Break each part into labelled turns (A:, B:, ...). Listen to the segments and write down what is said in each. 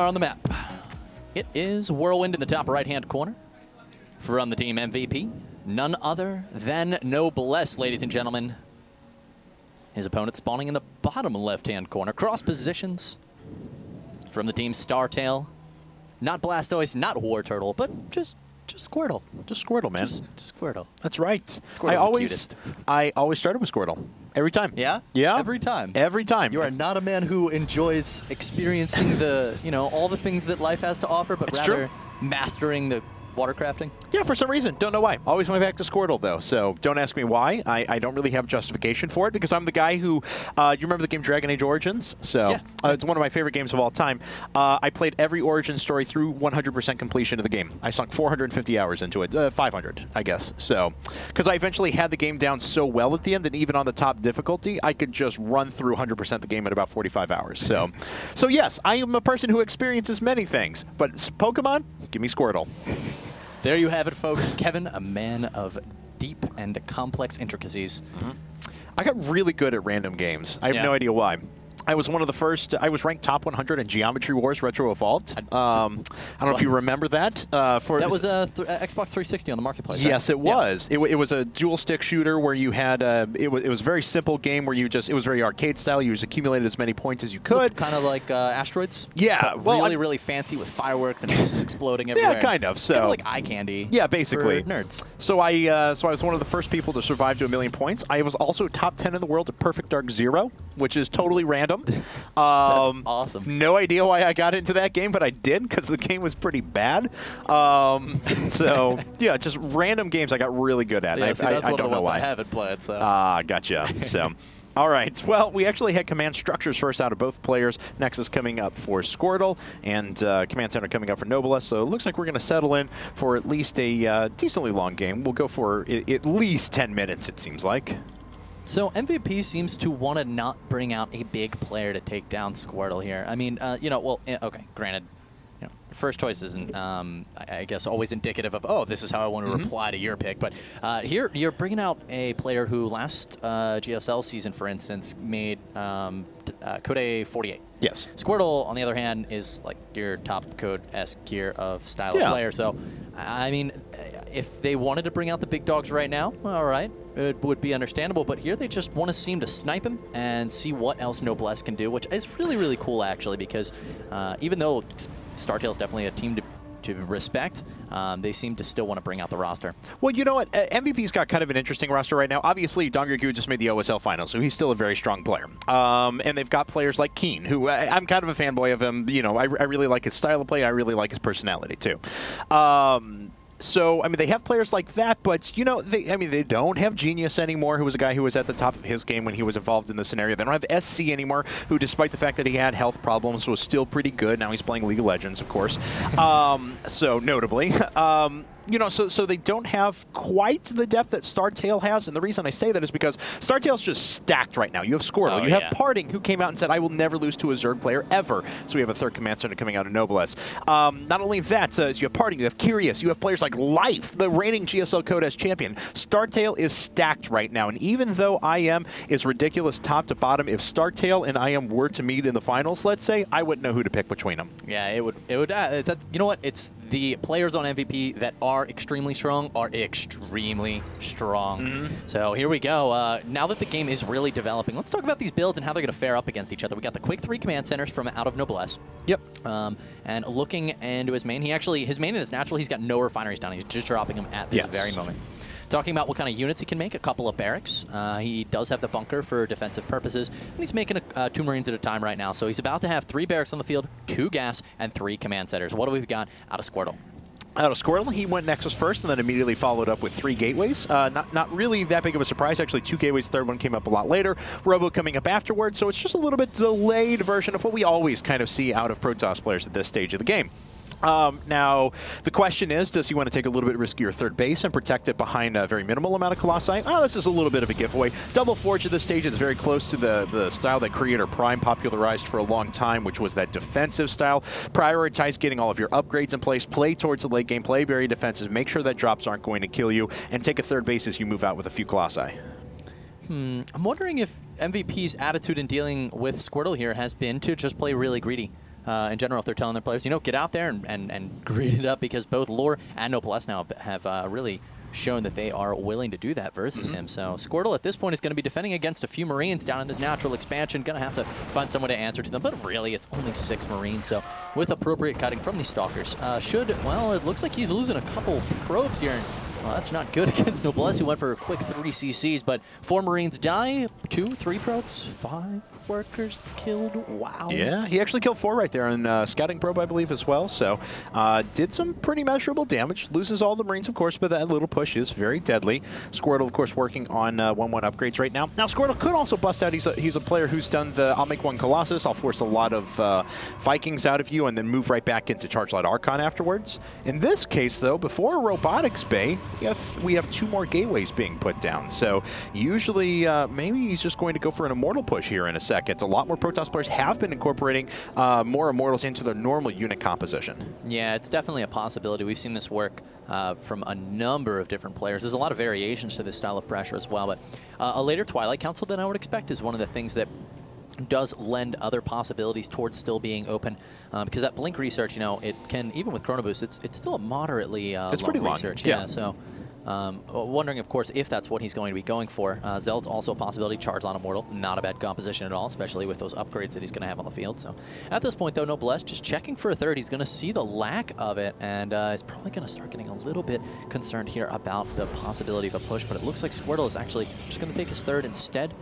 A: are on the map. It is Whirlwind in the top right-hand corner. From the team MVP, none other than Noblesse, ladies and gentlemen. His opponent spawning in the bottom left-hand corner. Cross positions from the team StarTale. Not Blastoise, not War Turtle, but just Squirtle.
B: Just Squirtle, man.
A: Just Squirtle.
B: That's right.
A: Squirtle's the cutest.
B: I always started with Squirtle. Every time.
A: Yeah?
B: Yeah.
A: Every time.
B: Every time.
A: You are not a man who enjoys experiencing the, all the things that life has to offer, but
B: It's
A: rather
B: true.
A: mastering the watercrafting?
B: Yeah, for some reason. Don't know why. Always went back to Squirtle, though, so don't ask me why. I don't really have justification for it, because I'm the guy who, you remember the game Dragon Age Origins? So
A: yeah.
B: It's one of my favorite games of all time. I played every Origin story through 100% completion of the game. I sunk 450 hours into it. 500, I guess. So, because I eventually had the game down so well at the end that even on the top difficulty, I could just run through 100% the game in about 45 hours. So, so yes, I am a person who experiences many things, but Pokemon, give me Squirtle.
A: There you have it, folks. Kevin, a man of deep and complex intricacies.
B: I got really good at random games. I have no idea why. I was one of the first. I was ranked top 100 in Geometry Wars Retro Evolved. I don't know if you remember that.
A: That was Xbox 360 on the marketplace.
B: Yes,
A: right?
B: it was. Yeah. It was a dual stick shooter where you had. It was a very simple game where you just. It was very arcade style. You just accumulated as many points as you could.
A: Kind of like Asteroids.
B: Yeah,
A: well, really fancy with fireworks and pieces exploding everywhere.
B: Yeah, kind of. So
A: kind of like eye candy.
B: Yeah, basically.
A: For nerds.
B: So I was one of the first people to survive to 1,000,000 points. I was also top 10 in the world at Perfect Dark Zero, which is totally random.
A: That's awesome.
B: No idea why I got into that game, but I did because the game was pretty bad. So yeah, just random games I got really good at.
A: Yeah,
B: I
A: that's
B: don't
A: one of the
B: know
A: ones
B: why.
A: I haven't played. So.
B: Gotcha. So. All right. Well, we actually had command structures first out of both players. Nexus coming up for Squirtle, and command center coming up for Noblesse. So it looks like we're going to settle in for at least a decently long game. We'll go for at least 10 minutes, it seems like.
A: So MVP seems to want to not bring out a big player to take down Squirtle here. I mean, well, okay, granted, first choice isn't, I guess, always indicative of, oh, this is how I want to reply to your pick. But here, you're bringing out a player who last GSL season, for instance, made Code 48.
B: Yes.
A: Squirtle, on the other hand, is like your top Code-esque gear of style of player. So, I mean, if they wanted to bring out the big dogs right now, all right, it would be understandable. But here they just want to seem to snipe him and see what else Noblesse can do, which is really, really cool, actually, because even though StarTale is definitely a team to respect, they seem to still want to bring out the roster.
B: Well, you know what? MVP's got kind of an interesting roster right now. Obviously, Dongrygu just made the OSL final, so he's still a very strong player. And they've got players like Keen, who I'm kind of a fanboy of him. I really like his style of play. I really like his personality, too. So, I mean, they have players like that, but, they don't have Genius anymore, who was a guy who was at the top of his game when he was involved in the scenario. They don't have SC anymore, who, despite the fact that he had health problems, was still pretty good. Now he's playing League of Legends, of course. So, notably. So they don't have quite the depth that StarTale has, and the reason I say that is because StarTale's just stacked right now. You have Squirtle, you have Parting, who came out and said, I will never lose to a Zerg player, ever. So we have a third command center coming out of Noblesse. Not only that, so you have Parting, you have Curious, you have players like Life, the reigning GSL Code-S champion. StarTale is stacked right now, and even though IM is ridiculous top to bottom, if StarTale and IM were to meet in the finals, let's say, I wouldn't know who to pick between them.
A: Yeah, it would. That's, you know what? It's the players on MVP that are extremely strong. So here we go. Now that the game is really developing, let's talk about these builds and how they're going to fare up against each other. We got the quick 3 command centers from out of Noblesse.
B: Yep.
A: And looking into his main, his main is natural. He's got no refineries down. He's just dropping them at this very moment. Talking about what kind of units he can make, a couple of barracks. He does have the bunker for defensive purposes, and he's making 2 Marines at a time right now. So he's about to have 3 barracks on the field, 2 gas, and 3 command centers. What do we got out of Squirtle?
B: Out of Squirtle, he went Nexus first and then immediately followed up with 3 gateways. Not really that big of a surprise. Actually, 2 gateways. Third one came up a lot later. Robo coming up afterwards, so it's just a little bit delayed version of what we always kind of see out of Protoss players at this stage of the game. Now, the question is, does he want to take a little bit riskier third base and protect it behind a very minimal amount of Colossi? This is a little bit of a giveaway. Double Forge at this stage is very close to the style that Creator Prime popularized for a long time, which was that defensive style. Prioritize getting all of your upgrades in place, play towards the late game, play very defensive, make sure that drops aren't going to kill you, and take a third base as you move out with a few Colossi.
A: I'm wondering if MVP's attitude in dealing with Squirtle here has been to just play really greedy. in general, if they're telling their players, you know, get out there and grit it up, because both Lore and Noblesse now have really shown that they are willing to do that versus him. So Squirtle at this point is going to be defending against a few Marines down in his natural expansion. Going to have to find someone to answer to them, but really it's only 6 Marines. So with appropriate cutting from these Stalkers, well, it looks like he's losing a couple probes here. And, well, that's not good against Noblesse, who went for a quick 3 CCs, but 4 Marines die, 2, 3 probes, 5 workers killed. Wow.
B: Yeah, he actually killed 4 right there on scouting probe, I believe, as well. So did some pretty measurable damage. Loses all the Marines, of course, but that little push is very deadly. Squirtle, of course, working on 1-1 upgrades right now. Now, Squirtle could also bust out. He's a player who's done the I'll make 1 Colossus, I'll force a lot of Vikings out of you, and then move right back into Charge Light Archon afterwards. In this case, though, before Robotics Bay, we have 2 more gateways being put down. So usually, maybe he's just going to go for an Immortal push here in a second. A lot more Protoss players have been incorporating more Immortals into their normal unit composition.
A: Yeah, it's definitely a possibility. We've seen this work from a number of different players. There's a lot of variations to this style of pressure as well, but a later Twilight Council than I would expect is one of the things that does lend other possibilities towards still being open, because that Blink research, you know, it can, even with Chrono Boost, it's still a moderately
B: it's pretty long
A: research.
B: Yeah,
A: so wondering, of course, if that's what he's going to be going for. Zeld's also a possibility. Charge on Immortal, not a bad composition at all, especially with those upgrades that he's going to have on the field. So at this point, though, Noblesse just checking for a 3rd. He's going to see the lack of it, and is probably going to start getting a little bit concerned here about the possibility of a push. But it looks like Squirtle is actually just going to take his 3rd instead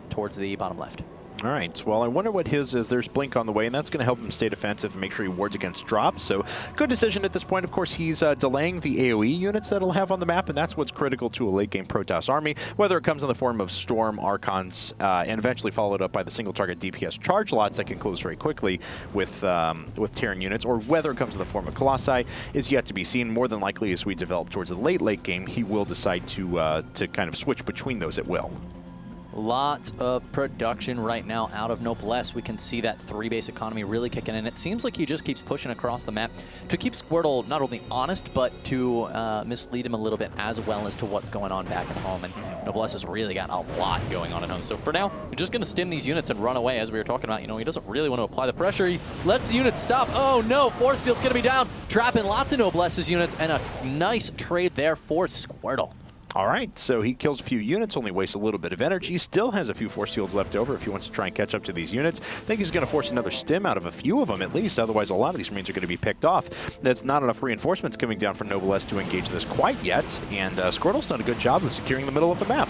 A: towards the bottom left.
B: All right, well, I wonder what his is. There's Blink on the way, and that's going to help him stay defensive and make sure he wards against drops. So good decision at this point. Of course, he's delaying the AoE units that he'll have on the map, and that's what's critical to a late-game Protoss army, whether it comes in the form of Storm, Archons, and eventually followed up by the single-target DPS charge lots that can close very quickly with Terran units, or whether it comes in the form of Colossi is yet to be seen. More than likely, as we develop towards the late game, he will decide to kind of switch between those at will.
A: Lots of production right now out of Noblesse. We can see that 3-base economy really kicking in. It seems like he just keeps pushing across the map to keep Squirtle not only honest, but to mislead him a little bit, as well as to what's going on back at home. And Noblesse has really got a lot going on at home. So for now, we're just going to stim these units and run away, as we were talking about. You know, he doesn't really want to apply the pressure. He lets the units stop. Oh no, Force Field's going to be down, trapping lots of Noblesse's units, and a nice trade there for Squirtle.
B: All right, so he kills a few units, only wastes a little bit of energy, still has a few force fields left over if he wants to try and catch up to these units. I think he's going to force another stim out of a few of them at least, otherwise a lot of these Marines are going to be picked off. There's not enough reinforcements coming down from Noblesse to engage this quite yet, and Squirtle's done a good job of securing the middle of the map.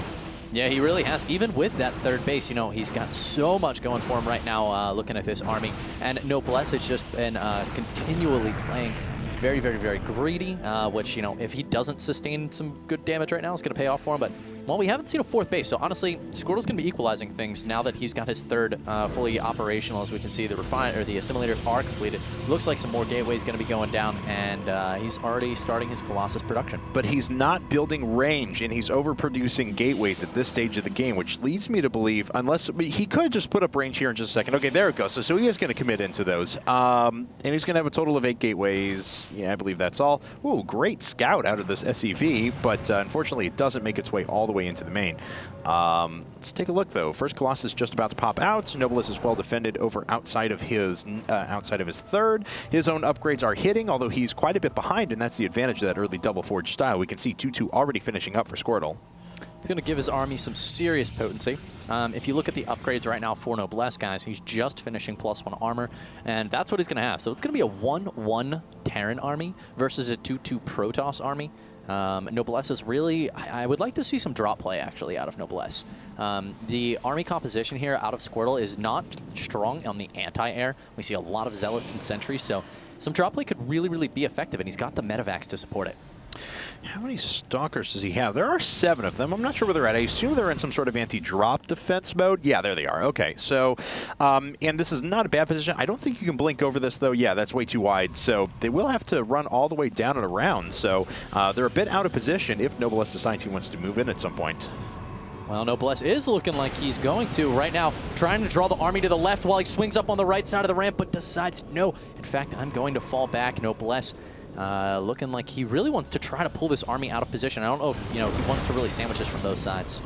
A: Yeah, he really has. Even with that 3rd base, you know, he's got so much going for him right now looking at this army, and Noblesse has just been continually playing very, very, very greedy, which, you know, if he doesn't sustain some good damage right now, it's going to pay off for him. But, well, we haven't seen a 4th base, so honestly, Squirtle's going to be equalizing things now that he's got his 3rd fully operational. As we can see, the assimilators are completed. Looks like some more gateways going to be going down, and he's already starting his Colossus production.
B: But he's not building range, and he's overproducing gateways at this stage of the game, which leads me to believe, unless he could just put up range here in just a second. Okay, there it goes. So he is going to commit into those, and he's going to have a total of 8 gateways. Yeah, I believe that's all. Ooh, great scout out of this SEV, but unfortunately it doesn't make its way all the way into the main. Let's take a look, though. First Colossus just about to pop out. Noblesse is well defended over outside of his 3rd. His own upgrades are hitting, although he's quite a bit behind, and that's the advantage of that early double forge style. We can see 2-2 already finishing up for Squirtle.
A: It's going to give his army some serious potency. If you look at the upgrades right now for Noblesse, guys, he's just finishing +1 armor, and that's what he's going to have. So it's going to be a 1-1 Terran army versus a 2-2 Protoss army. Noblesse is really, I would like to see some drop play actually out of Noblesse. The army composition here out of Squirtle is not strong on the anti-air. We see a lot of Zealots and Sentries, so some drop play could really, really be effective, and he's got the Medivacs to support it.
B: How many Stalkers does he have? There are 7 of them. I'm not sure where they're at. I assume they're in some sort of anti-drop defense mode. Yeah, there they are. Okay, so, and this is not a bad position. I don't think you can blink over this, though. Yeah, that's way too wide. So they will have to run all the way down and around. So they're a bit out of position if Noblesse decides he wants to move in at some point.
A: Well, Noblesse is looking like he's going to right now, trying to draw the army to the left while he swings up on the right side of the ramp, but decides, no, in fact, I'm going to fall back. Noblesse looking like he really wants to try to pull this army out of position. I don't know if, you know, he wants to really sandwich this from both sides.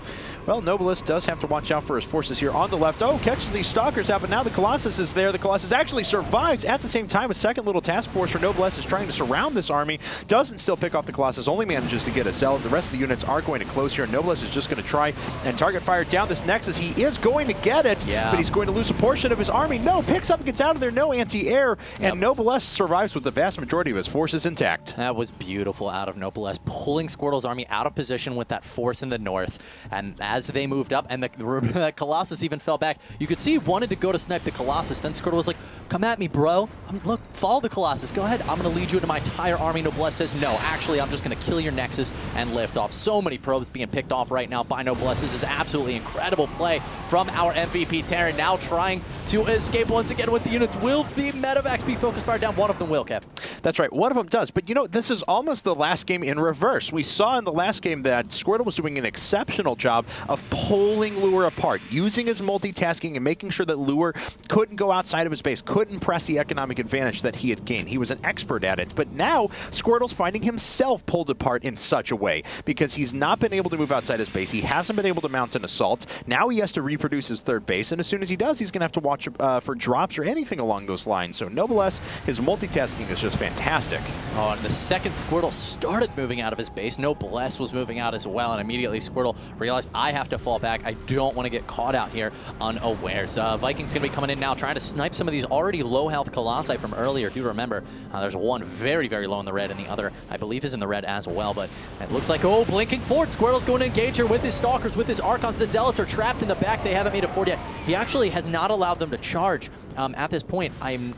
B: Well, Nobilis does have to watch out for his forces here on the left. Oh, catches these Stalkers out, but now the Colossus is there. The Colossus actually survives at the same time. A second little task force for Nobilis is trying to surround this army. Doesn't still pick off the Colossus, only manages to get a Zealot. The rest of the units are going to close here. Nobilis is just going to try and target fire down this Nexus. He is going to get it, but he's going to lose a portion of his army. No, picks up and gets out of there. No anti-air, and Nobilis survives with the vast majority of his forces intact.
A: That was beautiful out of Nobilis, pulling Squirtle's army out of position with that force in the north. And as they moved up, and the Colossus even fell back, you could see he wanted to go to snipe the Colossus. Then Squirtle was like, come at me, bro. Look, follow the Colossus. Go ahead. I'm going to lead you into my entire army. Nobilis says, no, actually, I'm just going to kill your Nexus and lift off. So many probes being picked off right now by Nobilis. This is absolutely incredible play from our MVP Terran, now trying to escape once again with the units. Will the medevacs be focused fire down? One of them will, Kev.
B: That's right. One of them does. But, you know, this is almost the last game in reverse. We saw in the last game that Squirtle was doing an exceptional job of pulling Lure apart, using his multitasking and making sure that Lure couldn't go outside of his base, couldn't press the economic advantage that he had gained. He was an expert at it. But now Squirtle's finding himself pulled apart in such a way because he's not been able to move outside his base. He hasn't been able to mount an assault. Now he has to reproduce his third base, and as soon as he does, he's going to have to watch for drops or anything along those lines. So Nobilis, his multitasking is just fantastic.
A: Oh, and the second Squirtle started moving out of his base, Nobilis was moving out as well, and immediately Squirtle realized, I have to fall back. I don't want to get caught out here unawares. Vikings going to be coming in now, trying to snipe some of these already low health Colossi from earlier. Do remember, there's one very, very low in the red, and the other, I believe, is in the red as well. But it looks like, oh, blinking forward. Squirtle's going to engage here with his Stalkers, with his Archons. The Zealots are trapped in the back. They haven't made a fort yet. He actually has not allowed them to charge. At this point,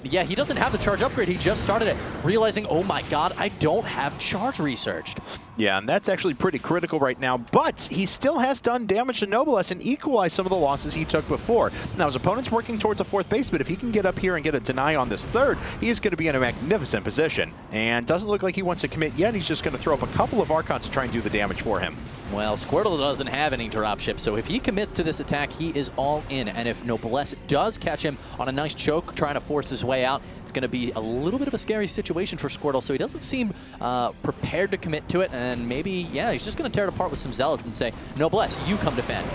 A: yeah, he doesn't have the charge upgrade. He just started it, realizing, oh my god, I don't have charge researched.
B: Yeah, and that's actually pretty critical right now, but he still has done damage to Nobilis and equalized some of the losses he took before. Now, his opponent's working towards a fourth base, but if he can get up here and get a deny on this third, he is going to be in a magnificent position. And doesn't look like he wants to commit yet. He's just going to throw up a couple of Archons to try and do the damage for him.
A: Well, Squirtle doesn't have any dropships, so if he commits to this attack, he is all in. And if Nobilis does catch him on a nice choke, trying to force his way out, it's going to be a little bit of a scary situation for Squirtle, so he doesn't seem prepared to commit to it, and maybe, yeah, he's just going to tear it apart with some Zealots and say, Nobilis, you come defend.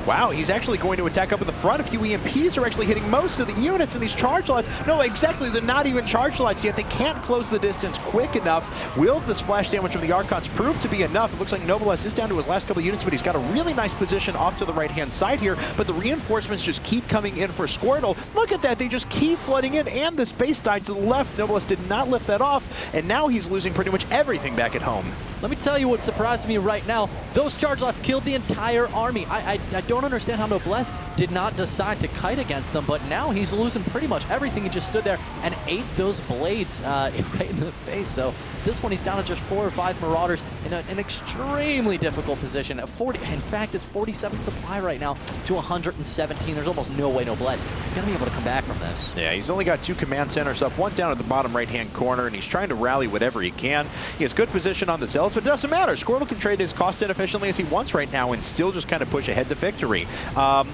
B: Wow, he's actually going to attack up at the front. A few EMPs are actually hitting most of the units in these charge lights. No, exactly, they're not even charge lights yet. They can't close the distance quick enough. Will the splash damage from the Archons prove to be enough? It looks like Nobilis is down to his last couple of units, but he's got a really nice position off to the right-hand side here, but the reinforcements just keep coming in for Squirtle. Look at that, they just keep flooding in, and the space died to the left. Nobilis did not lift that off, and now he's losing pretty much everything back at home.
A: Let me tell you what surprised me right now. Those charge lots killed the entire army. I don't understand how Nobilis did not decide to kite against them, but now he's losing pretty much everything. He just stood there and ate those blades right in the face. So at this point, he's down to just 4 or 5 Marauders in an extremely difficult position. At 40, in fact, it's 47 supply right now to 117. There's almost no way Nobilis is going to be able to come back from this.
B: Yeah, he's only got 2 command centers up, one down at the bottom right-hand corner, and he's trying to rally whatever he can. He has good position on the Zealots, but it doesn't matter. Squirtle can trade his cost in efficiently as he wants right now and still just kind of push ahead to victory.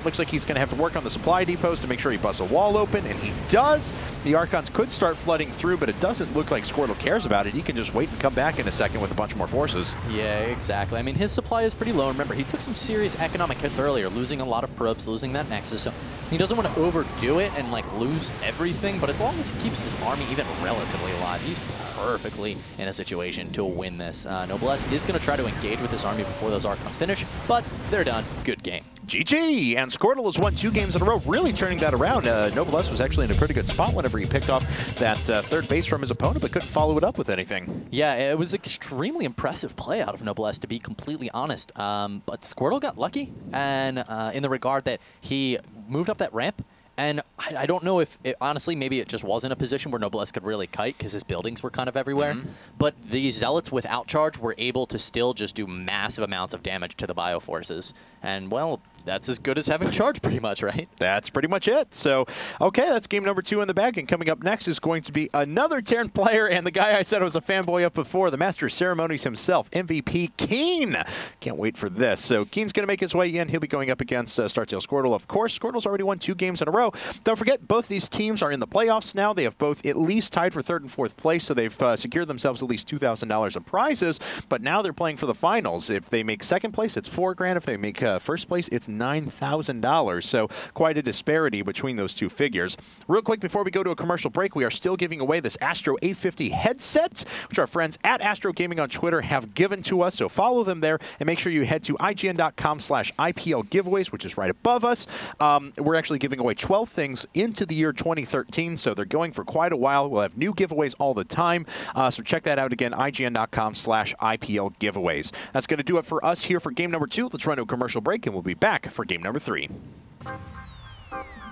B: Looks like he's going to have to work on the supply depots to make sure he busts a wall open, and he does. The Archons could start flooding through, but it doesn't look like Squirtle cares about it. He can just wait and come back in a second with a bunch more forces.
A: Yeah, exactly. I mean, his supply is pretty low. Remember, he took some serious economic hits earlier, losing a lot of probes, losing that Nexus, so he doesn't want to overdo it and, like, lose everything, but as long as he keeps his army even relatively alive, he's perfectly in a situation to win this. Nobilis is going to try to engage with this army before those Archons finish, but they're done. Good game.
B: GG! And Squirtle has won 2 games in a row, really turning that around. Nobilis was actually in a pretty good spot whenever he picked off that third base from his opponent, but couldn't follow it up with anything.
A: Yeah, it was extremely impressive play out of Nobilis, to be completely honest. But Squirtle got lucky, and in the regard that he moved up that ramp, and I don't know if, honestly, maybe it just wasn't a position where Nobilis could really kite because his buildings were kind of everywhere. But the Zealots without charge were able to still just do massive amounts of damage to the Bioforces. And, well, that's as good as having charge pretty much, right?
B: That's pretty much it. So, okay, that's game number 2 in the bag. And coming up next is going to be another Terran player, and the guy I said I was a fanboy of before, the Master of Ceremonies himself, MVP Keen. Can't wait for this. So Keen's going to make his way in. He'll be going up against StarTale Squirtle. Of course, Squirtle's already won 2 games in a row. So don't forget, both these teams are in the playoffs now. They have both at least tied for 3rd and 4th place, so they've secured themselves at least $2,000 of prizes. But now they're playing for the finals. If they make 2nd place, it's $4,000. If they make 1st place, it's $9,000. So quite a disparity between those two figures. Real quick, before we go to a commercial break, we are still giving away this Astro 850 headset, which our friends at Astro Gaming on Twitter have given to us. So follow them there, and make sure you head to IGN.com/IPL giveaways, which is right above us. We're actually giving away 12 things into the year 2013, so they're going for quite a while. We'll have new giveaways all the time. So check that out again, IGN.com/IPL giveaways. That's going to do it for us here for game number 2. Let's run to a commercial break, and we'll be back for game number 3.